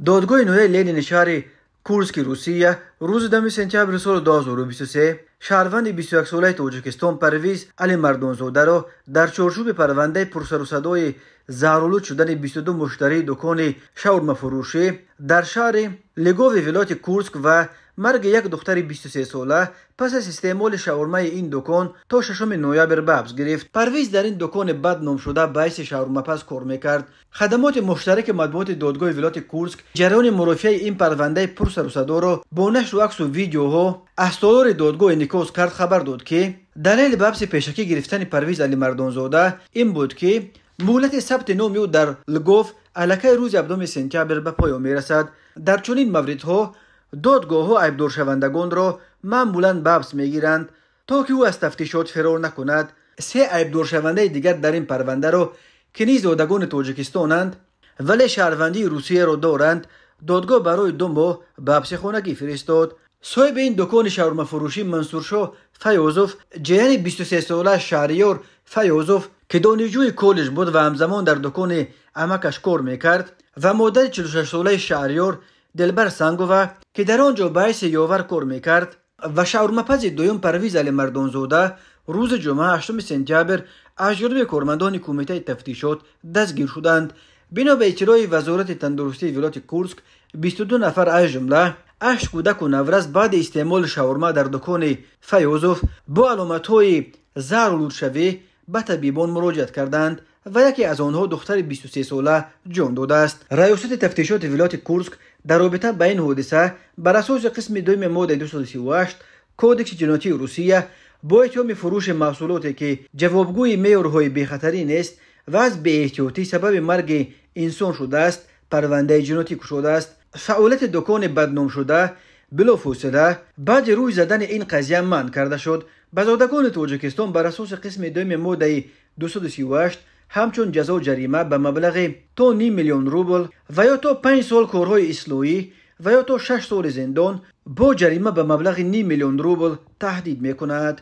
دادگاه نویه لنین شهر کورسک روسیه روز 10 سپتامبر سال 2023 شهروند 21 ساله تاجیکستان پرویز علی مردانزاده را در چارچوب پرونده پرسر و صدای زهرآلود شدن 22 مشتری دکان شاورما فروشی در شهر لگوو ولایت کورسک و مرگ یک دختر 23 ساله پس از استعمال شاورما این دکان تا 6 نوامبر بابز گرفت. پرویز در این دکان بدنام شده باعث شاورما پز کار میکرد. خدمات مشترک مطبوعات دادگاه ولایت کورسک جریان مرافعه این پرونده پرسر و صدا را با نشر و عکس و ویدیوها از تالار دادگاه انعکاس کرد. خبر داد که دلیل بحث پیشکی گرفتن پرویز علی مردانزاده این بود که مهلت ثبت نام او در لگوف الکه روز 7 سپتامبر به پایان میرسد. در چنین موردها دادگاه‌ها عیبدار شوندگان را معمولاً بحث میگیرند تا که او از تفتیشات فرار نکند. 3 عیبدار شونده دیگر در این پرونده را که نیز زادگان تاجیکستانند ولی شهروندی روسیه را دارند دادگاه برای 2 ماه به حبس خانگی فرستاد. صاحب این دکان شاورما فروشی منصورشاه فیاضوف جیان 23 ساله شهریار فیاضوف که دانشجوی کالج بود و همزمان در دکان عمکش کار میکرد و مادر 46 ساله شهریار دلبر سنگووا که در آنجا باعث یاور کار میکرد و شاورما پز دوم پرویز علی مردانزاده روز جمعه 8 سپتامبر از جانب کارمندان کمیته تفتیشات دستگیر شدند. بنا به اطلاع وزارت تندرستی ولایت کورسک 22 نفر از جمله 8 کودک و نورز بعد استعمال شاورما در دکان فیاضوف با علامت‌های زهرآلود شوی به طبیبان مراجعت کردند و یکی از آنها دختر 23 ساله جان داده است. ریاست تفتیشات ولایت کورسک در رابطه با این حادثه بر اساس قسم 2 ماده 238 کودکس جنایتی روسیه با اتهام فروش محصولاتی که جوابگوی معیارهای بی‌خطری نیست و از بی‌احتیاطی سبب مرگ انسان شده است پرونده جنایتی گشوده است. فعالیت دکان بدنام شده بلافاصله بعد روی زدن این قضیه منع کرده شد. بزادگان تاجیکستان بر اساس قسم 2 ماده 238 همچون جزا جریمه به مبلغ تا 5 میلیون روبل و یا تا 5 سال کارهای اصلاحی و یا تا 6 سال زندان با جریمه به مبلغ 5 میلیون روبل تهدید میکند.